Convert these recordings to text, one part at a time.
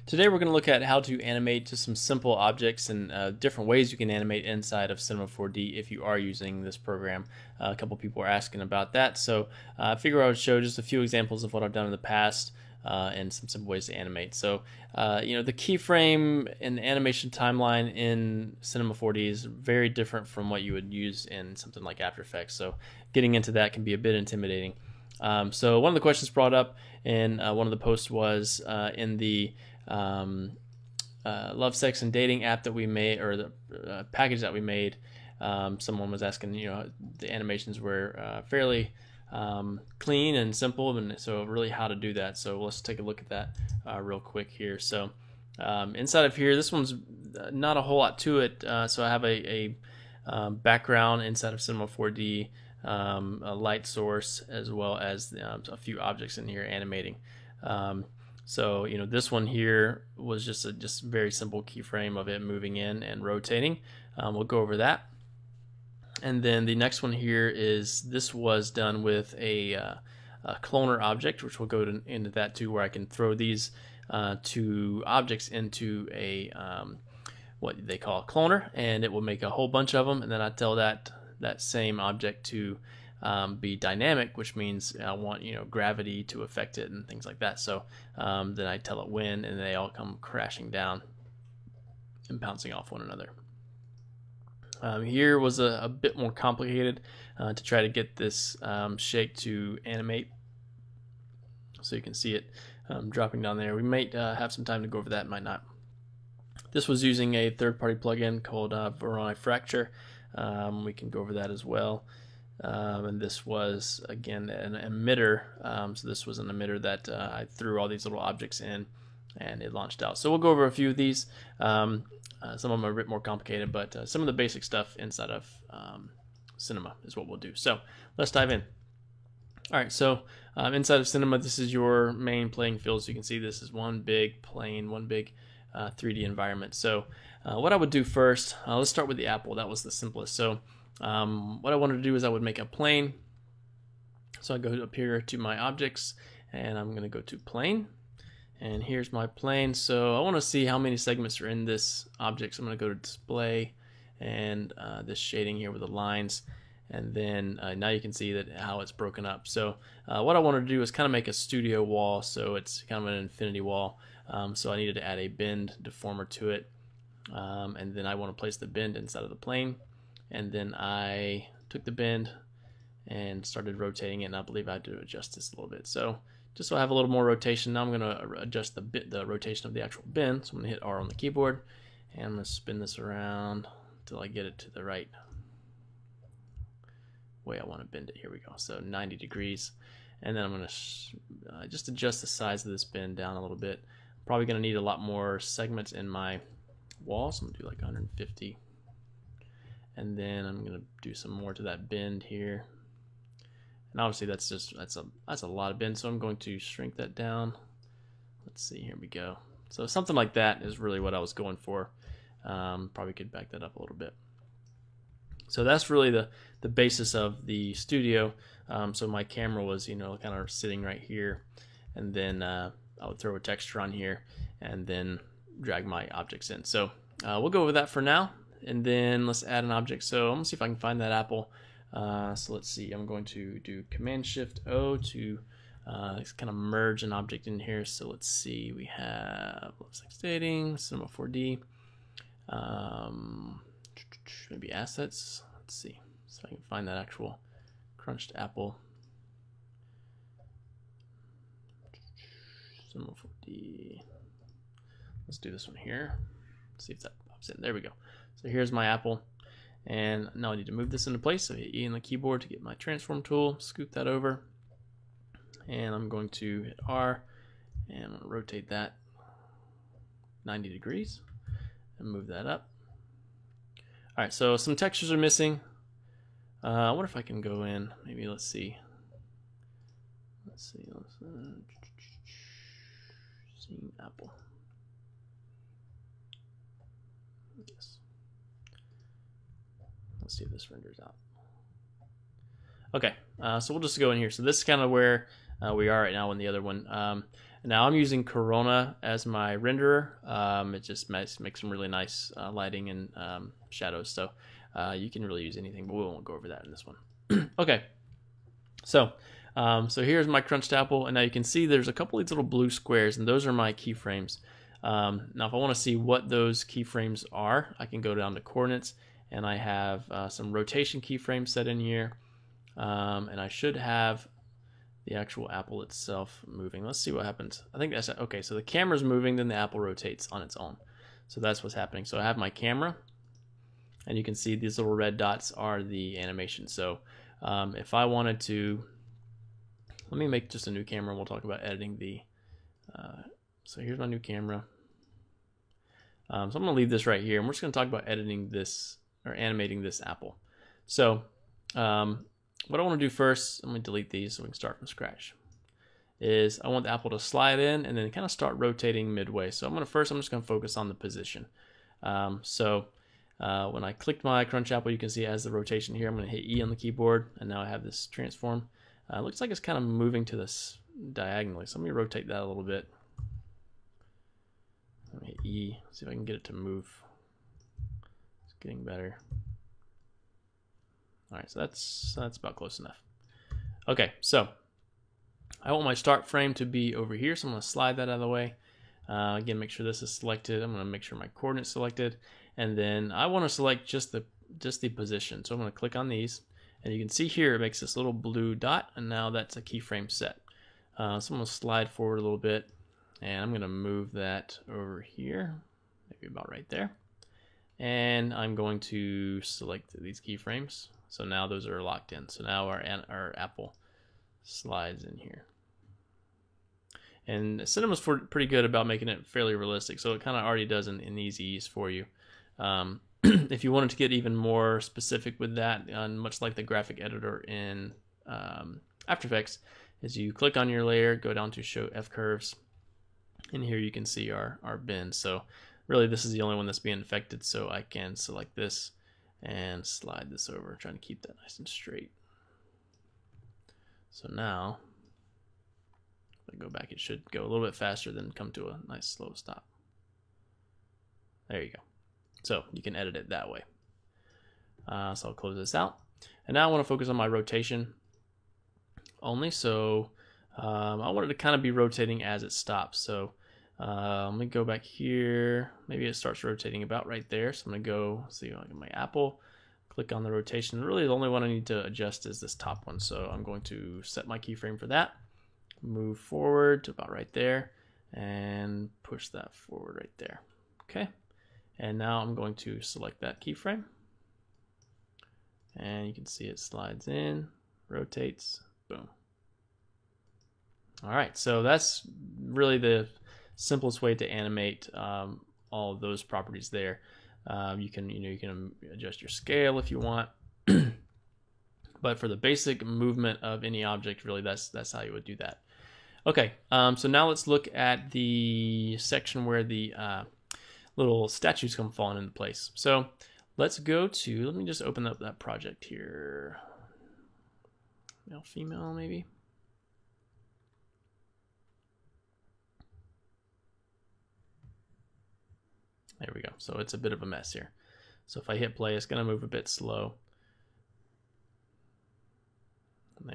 Today we're going to look at how to animate just some simple objects and different ways you can animate inside of Cinema 4D if you are using this program. A couple people are asking about that, so I figure I would show just a few examples of what I've done in the past and some simple ways to animate. So the keyframe and the animation timeline in Cinema 4D is very different from what you would use in something like After Effects, so getting into that can be a bit intimidating. So one of the questions brought up in one of the posts was in the Love, Sex, and Dating app that we made, or the package that we made. Someone was asking, the animations were fairly clean and simple, and so really how to do that. So let's take a look at that real quick here. So inside of here, this one's not a whole lot to it. So I have a background inside of Cinema 4D, a light source, as well as a few objects in here animating. So this one here was just a very simple keyframe of it moving in and rotating. We'll go over that. And then the next one here is, this was done with a cloner object, which we'll go into that too, where I can throw these two objects into a what they call a cloner, and it will make a whole bunch of them, and then I tell that same object to be dynamic, which means I want gravity to affect it and things like that. So then I tell it when, and they all come crashing down and bouncing off one another. Here was a bit more complicated to try to get this shake to animate, so you can see it dropping down there. We might have some time to go over that, might not. This was using a third-party plugin called Voronoi Fracture. We can go over that as well. And this was, again, an emitter. So this was an emitter that I threw all these little objects in, and it launched out. So we'll go over a few of these. Some of them are a bit more complicated, but some of the basic stuff inside of Cinema is what we'll do. So let's dive in. All right, so inside of Cinema, this is your main playing field. So you can see this is one big plane, one big 3D environment. So what I would do first, let's start with the apple. That was the simplest. So what I wanted to do is I would make a plane. So I go up here to my objects, and I'm going to go to plane. And here's my plane. So I want to see how many segments are in this object. So I'm going to go to display, and this shading here with the lines. And then now you can see that how it's broken up. So what I wanted to do is kind of make a studio wall. So it's kind of an infinity wall. So I needed to add a bend deformer to it. And then I want to place the bend inside of the plane. And then I took the bend and started rotating it, and I believe I had to adjust this a little bit. So just so I have a little more rotation, now I'm going to adjust the rotation of the actual bend. So I'm going to hit R on the keyboard, and I'm going to spin this around until I get it to the right way I want to bend it. Here we go. So 90 degrees. And then I'm going to just adjust the size of this bend down a little bit. I'm probably going to need a lot more segments in my wall, so I'm going to do like 150. And then I'm going to do some more to that bend here. And obviously that's a lot of bend, so I'm going to shrink that down. Let's see, here we go. So something like that is really what I was going for. Probably could back that up a little bit. So that's really the basis of the studio. So my camera was kind of sitting right here, and then I would throw a texture on here and then drag my objects in. So we'll go over that for now. And then let's add an object. So I'm gonna see if I can find that apple. So let's see, I'm going to do Command-Shift-O to kind of merge an object in here. So let's see, we have Love, Sex, Dating, Cinema 4D, maybe assets. Let's see, so I can find that actual crunched apple. Cinema 4D. Let's do this one here. See if that pops in. There we go. So here's my apple, and now I need to move this into place. So hit E on the keyboard to get my transform tool, scoot that over, and I'm going to hit R, and I'm going to rotate that 90 degrees and move that up. All right, so some textures are missing. I wonder if I can go in, maybe let's see, see apple. Yes. Let's see if this renders out. Okay, so we'll just go in here. So this is kind of where we are right now in the other one. Now I'm using Corona as my renderer. It just makes some really nice lighting and shadows. So you can really use anything, but we won't go over that in this one. Okay, so here's my crunched apple, and now you can see there's a couple of these little blue squares, and those are my keyframes. Now if I want to see what those keyframes are, I can go down to coordinates, and I have some rotation keyframes set in here, and I should have the actual apple itself moving. Let's see what happens. I think that's okay. So the camera's moving, then the apple rotates on its own. So that's what's happening. So I have my camera, and you can see these little red dots are the animation. So if I wanted to, let me make just a new camera, and we'll talk about editing the so here's my new camera. So I'm going to leave this right here, and we're just going to talk about editing this or animating this apple. So what I want to do first, I'm going to delete these so we can start from scratch, is I want the apple to slide in and then kind of start rotating midway. So I'm just going to focus on the position. When I clicked my crunch apple, you can see it has the rotation here. I'm going to hit E on the keyboard, and now I have this transform. It looks like it's kind of moving to this diagonally, so let me rotate that a little bit. Let me hit E, see if I can get it to move. It's getting better. All right, so that's about close enough. Okay, so I want my start frame to be over here, so I'm going to slide that out of the way. Again, make sure this is selected. I'm going to make sure my coordinates selected, and then I want to select just the position. So I'm going to click on these, and you can see here it makes this little blue dot, and now that's a keyframe set. So I'm going to slide forward a little bit, and I'm going to move that over here, maybe about right there. And I'm going to select these keyframes. So now those are locked in. So now our apple slides in here. And Cinema's pretty good about making it fairly realistic. So it kind of already does an easy ease for you. If you wanted to get even more specific with that, much like the graphic editor in After Effects, is you click on your layer, go down to Show F Curves, and here you can see our bend. So really this is the only one that's being affected, so I can select this and slide this over, trying to keep that nice and straight. So now, if I go back, it should go a little bit faster, then come to a nice slow stop. There you go. So you can edit it that way. So I'll close this out. And now I want to focus on my rotation only. So I want it to kind of be rotating as it stops. So let me go back here. Maybe it starts rotating about right there. So I'm going to go see my apple, click on the rotation. Really the only one I need to adjust is this top one. So I'm going to set my keyframe for that, move forward to about right there, and push that forward right there. Okay. And now I'm going to select that keyframe, and you can see it slides in, rotates, boom. All right, so that's really the simplest way to animate all of those properties there. You can adjust your scale if you want, but for the basic movement of any object, really that's how you would do that. Okay, so now let's look at the section where the little statues come falling into place. So let's go to, let me just open up that project here. Male, female, maybe. There we go. So it's a bit of a mess here. So if I hit play, it's going to move a bit slow. And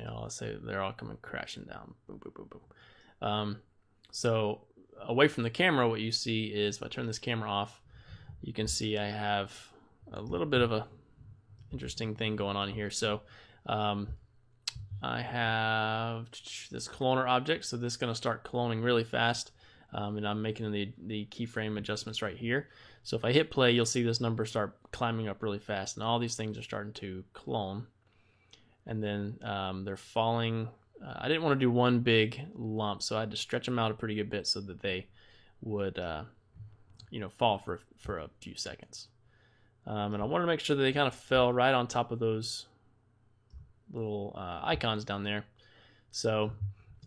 they're all coming crashing down. Boom, boom, boom, boom. So away from the camera, what you see is, if I turn this camera off, you can see I have a little bit of a interesting thing going on here. So I have this cloner object, so this is going to start cloning really fast, and I'm making the keyframe adjustments right here. So if I hit play, you'll see this number start climbing up really fast, and all these things are starting to clone, and then they're falling. I didn't want to do one big lump, so I had to stretch them out a pretty good bit so that they would fall for a few seconds. And I wanted to make sure that they kind of fell right on top of those little icons down there. So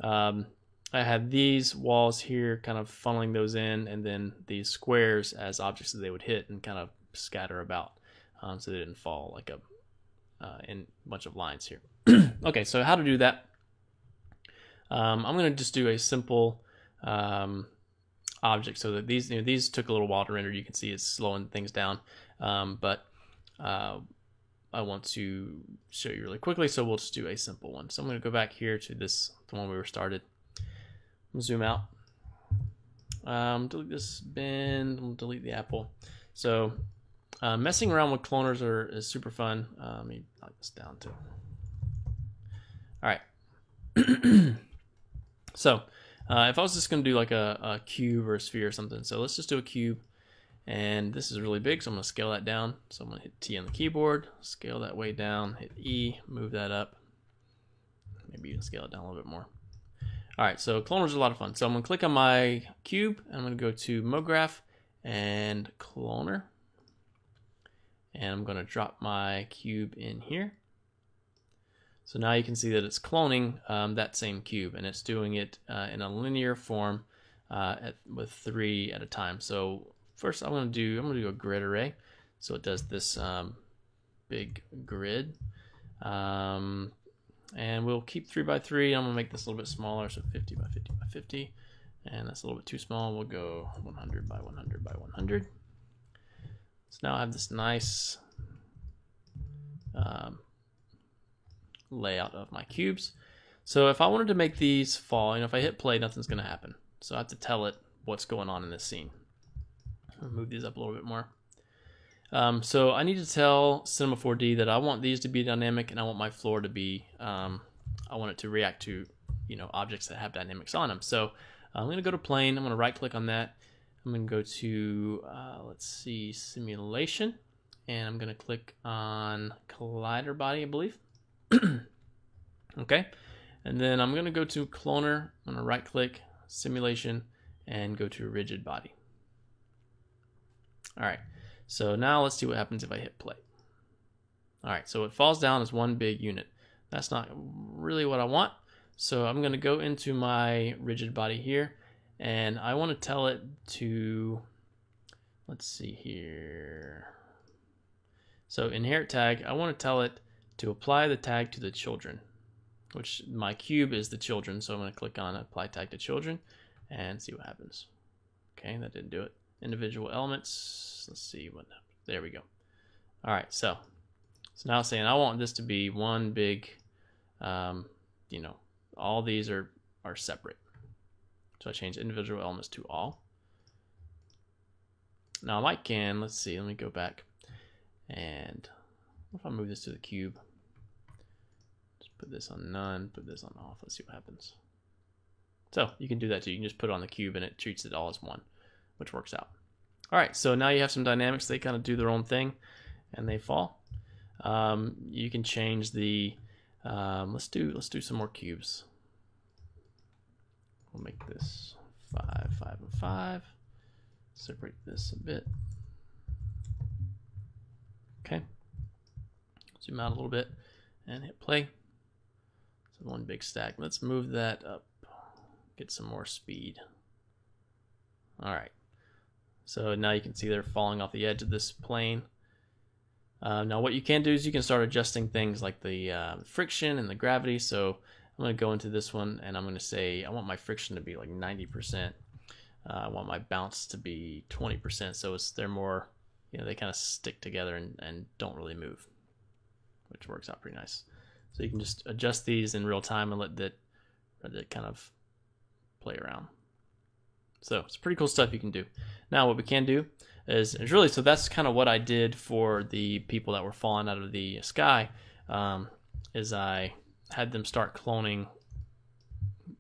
I had these walls here kind of funneling those in, and then these squares as objects that they would hit and kind of scatter about, so they didn't fall like in a bunch of lines here. Okay, so how to do that? I'm going to just do a simple object, so that these, these took a little while to render. You can see it's slowing things down, but I want to show you really quickly, so we'll just do a simple one. So I'm going to go back here to this, the one we were started. Zoom out. Delete this bin. We'll delete the apple. So messing around with cloners is super fun. Let me knock this down too. All right. So if I was just going to do like a cube or a sphere or something, so let's just do a cube. And this is really big, so I'm going to scale that down. So I'm going to hit T on the keyboard, scale that way down, hit E, move that up. Maybe even scale it down a little bit more. All right, so cloners are a lot of fun. So I'm going to click on my cube, and I'm going to go to MoGraph and Cloner. And I'm going to drop my cube in here. So now you can see that it's cloning that same cube, and it's doing it in a linear form with 3 at a time. So first I'm going to do a grid array. So it does this big grid. And we'll keep 3 by 3. I'm going to make this a little bit smaller, so 50 by 50 by 50. And that's a little bit too small. We'll go 100 by 100 by 100. So now I have this nice layout of my cubes. So if I wanted to make these fall, if I hit play, nothing's going to happen. So I have to tell it what's going on in this scene. I'll move these up a little bit more. So I need to tell Cinema 4D that I want these to be dynamic, and I want my floor to be, I want it to react to, objects that have dynamics on them. So I'm going to go to plane. I'm going to right click on that. I'm going to go to, let's see, simulation, and I'm going to click on collider body, I believe. Okay. And then I'm going to go to cloner. I'm going to right click, simulation, and go to rigid body. All right. So now let's see what happens if I hit play. All right, so it falls down as one big unit. That's not really what I want. So I'm going to go into my rigid body here, and I want to tell it to, let's see here. So inherit tag, I want to tell it to apply the tag to the children, which my cube is the children. So I'm going to click on apply tag to children and see what happens. Okay, that didn't do it. Individual elements, let's see what, there we go. All right, so now it's saying I want this to be one big, all these are separate. So I change individual elements to all. Now I can, let's see, let me go back, and what if I move this to the cube? Just put this on none, put this on off, let's see what happens. So you can do that too, you can just put it on the cube and it treats it all as one, which works out. All right, so now you have some dynamics. They kind of do their own thing, and they fall. You can change the. Let's do some more cubes. We'll make this 5, 5, and 5. Separate this a bit. Okay. Zoom out a little bit and hit play. So one big stack. Let's move that up. Get some more speed. All right. So now you can see they're falling off the edge of this plane. Now what you can do is you can start adjusting things like the friction and the gravity. So I'm going to go into this one, and I'm going to say I want my friction to be like 90%. I want my bounce to be 20%. So they're more, they kind of stick together and don't really move, which works out pretty nice. So you can just adjust these in real time and let that kind of play around. So it's pretty cool stuff you can do. Now what we can do is really, so that's kind of what I did for the people that were falling out of the sky, is I had them start cloning,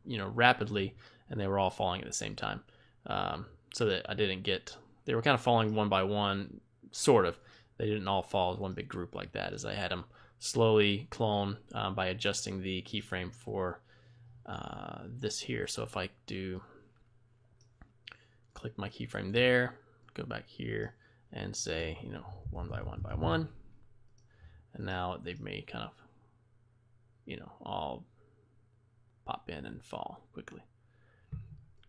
rapidly, and they were all falling at the same time. So that I didn't get, they were kind of falling one by one, sort of. They didn't all fall as one big group like that, as I had them slowly clone by adjusting the keyframe for this here. So if I do, click my keyframe there, go back here and say, one by one by one. And now they've made kind of, all pop in and fall quickly.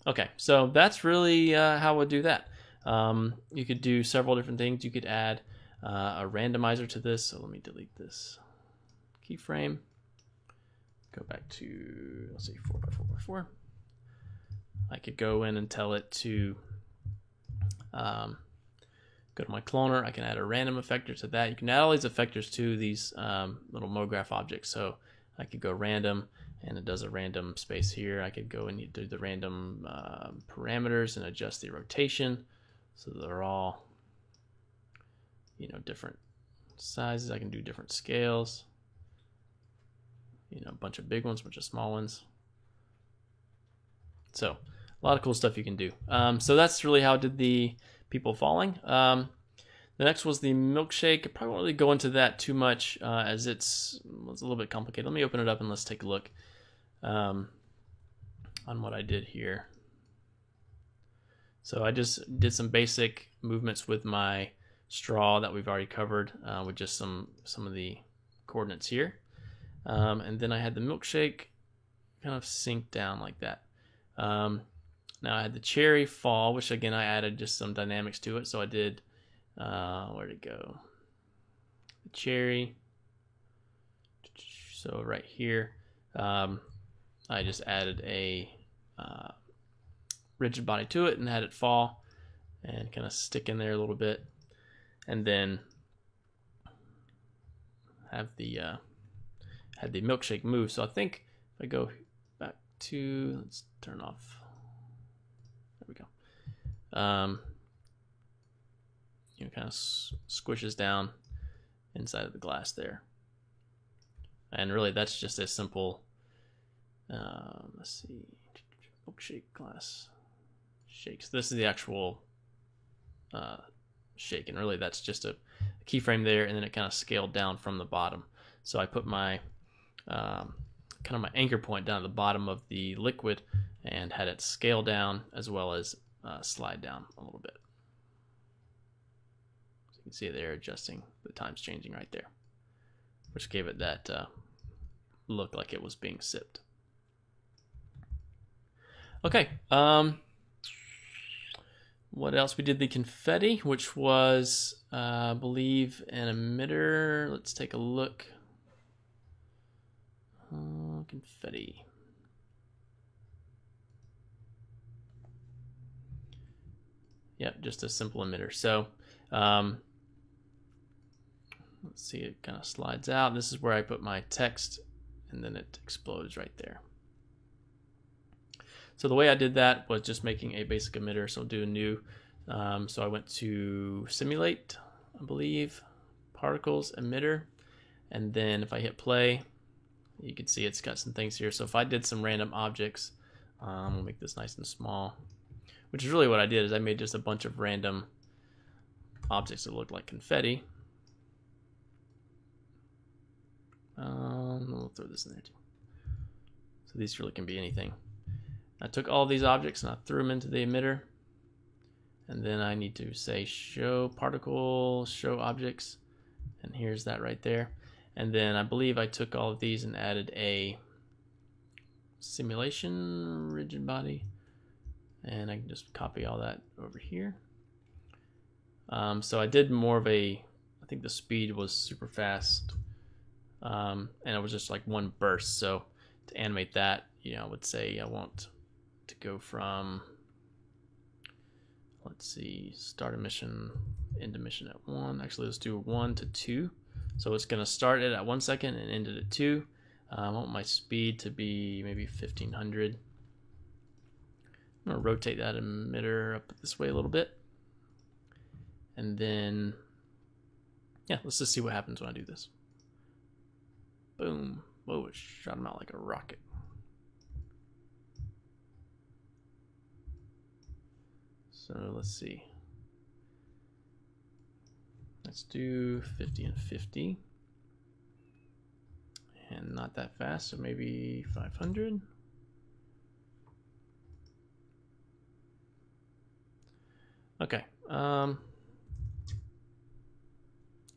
Okay, so that's really how we'll do that. You could do several different things. You could add a randomizer to this. So let me delete this keyframe. Go back to, let's say 4 by 4 by 4. I could go in and tell it to go to my cloner. I can add a random effector to that. You can add all these effectors to these little MoGraph objects. So I could go random, and it does a random space here. I could go and do the random parameters and adjust the rotation, so they're all, you know, different sizes. I can do different scales. You know, a bunch of big ones, a bunch of small ones. So a lot of cool stuff you can do. So that's really how I did the people falling. The next was the milkshake. I probably won't really go into that too much as it's a little bit complicated. Let me open it up and let's take a look on what I did here. So I just did some basic movements with my straw that we've already covered with just some of the coordinates here. And then I had the milkshake kind of sink down like that. Now I had the cherry fall, which again I added just some dynamics to it. So I did, where'd it go? The cherry. So right here, I just added a rigid body to it and had it fall and kind of stick in there a little bit, and then have the had the milkshake move. So I think if I go back to, let's turn off. There we go. You know, kind of squishes down inside of the glass there, and really that's just a simple. Let's see, milkshake glass shakes. This is the actual shake, and really that's just a keyframe there, and then it kind of scaled down from the bottom. So I put my kind of my anchor point down at the bottom of the liquid and had it scale down as well as slide down a little bit. So you can see there adjusting, the time's changing right there, which gave it that look like it was being sipped. Okay, what else? We did the confetti, which was, I believe, an emitter. Let's take a look. Confetti. Yep, just a simple emitter. So, let's see, it kind of slides out. This is where I put my text, and then it explodes right there. So the way I did that was just making a basic emitter. So I'll do a new. So I went to simulate, I believe, particles emitter, and then if I hit play, you can see it's got some things here. So if I did some random objects, we'll make this nice and small, which is really what I did. Is I made just a bunch of random objects that look like confetti. We'll throw this in there too. So these really can be anything. I took all these objects and I threw them into the emitter, and then I need to say show particle, show objects, and here's that right there. And then I believe I took all of these and added a simulation rigid body, and I can just copy all that over here. So I did more of a, I think the speed was super fast, and it was just like one burst. So to animate that, you know, I would say I want to go from, let's see, start emission, end emission at 1. Actually, let's do 1 to 2. So it's going to start it at 1 second and end it at 2. I want my speed to be maybe 1500. I'm going to rotate that emitter up this way a little bit. And then, yeah, let's just see what happens when I do this. Boom. Whoa, it shot him out like a rocket. So let's see. Let's do 50 and 50. And not that fast, so maybe 500. Okay.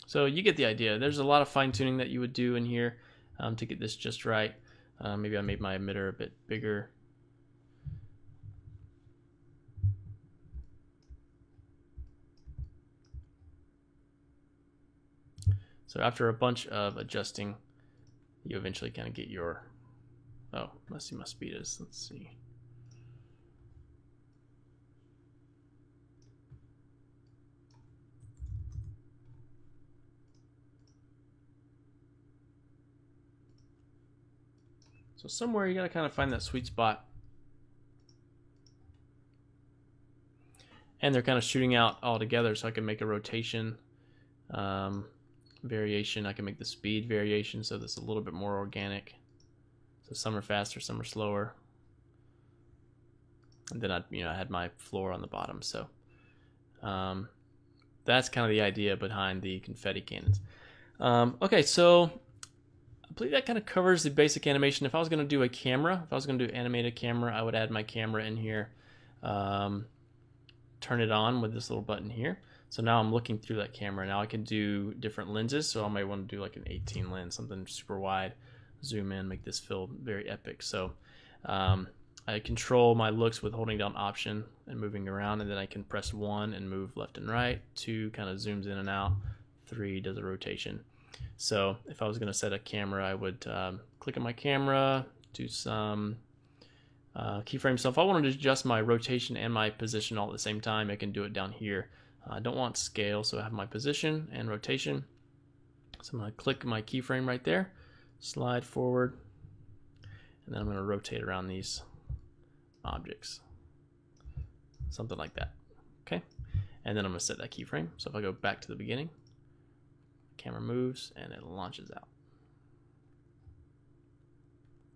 So you get the idea. There's a lot of fine tuning that you would do in here to get this just right. Maybe I made my emitter a bit bigger. So after a bunch of adjusting, you eventually kind of get your, oh, let's see, my speed is, let's see. So somewhere you got to kind of find that sweet spot. And they're kind of shooting out all together, so I can make a rotation variation. I can make the speed variation so that's a little bit more organic. So some are faster, some are slower. And then I had my floor on the bottom. So that's kind of the idea behind the confetti cannons. Okay, so I believe that kind of covers the basic animation. If I was going to do a camera, if I was going to do animate a camera, I would add my camera in here. Turn it on with this little button here. So now I'm looking through that camera. Now I can do different lenses. So I might want to do like an 18 lens, something super wide. Zoom in, make this feel very epic. So I control my looks with holding down Option and moving around, and then I can press 1 and move left and right. 2 kind of zooms in and out. 3 does a rotation. So if I was going to set a camera, I would click on my camera, do some keyframes. So if I wanted to adjust my rotation and my position all at the same time, I can do it down here. I don't want scale, so I have my position and rotation. So I'm going to click my keyframe right there, slide forward, and then I'm going to rotate around these objects. Something like that. Okay. And then I'm going to set that keyframe. So if I go back to the beginning, camera moves and it launches out.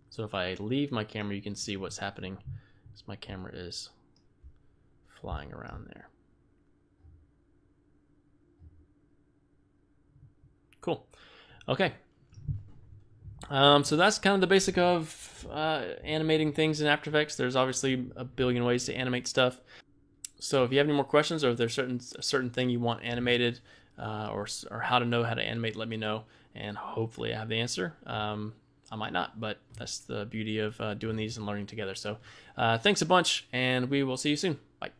So if I leave my camera, you can see what's happening as my camera is flying around there. Cool. Okay. So that's kind of the basic of animating things in After Effects. There's obviously a billion ways to animate stuff. So if you have any more questions, or if there's a certain thing you want animated, or how to know how to animate, let me know, and hopefully I have the answer. I might not, but that's the beauty of doing these and learning together. So thanks a bunch, and we will see you soon. Bye.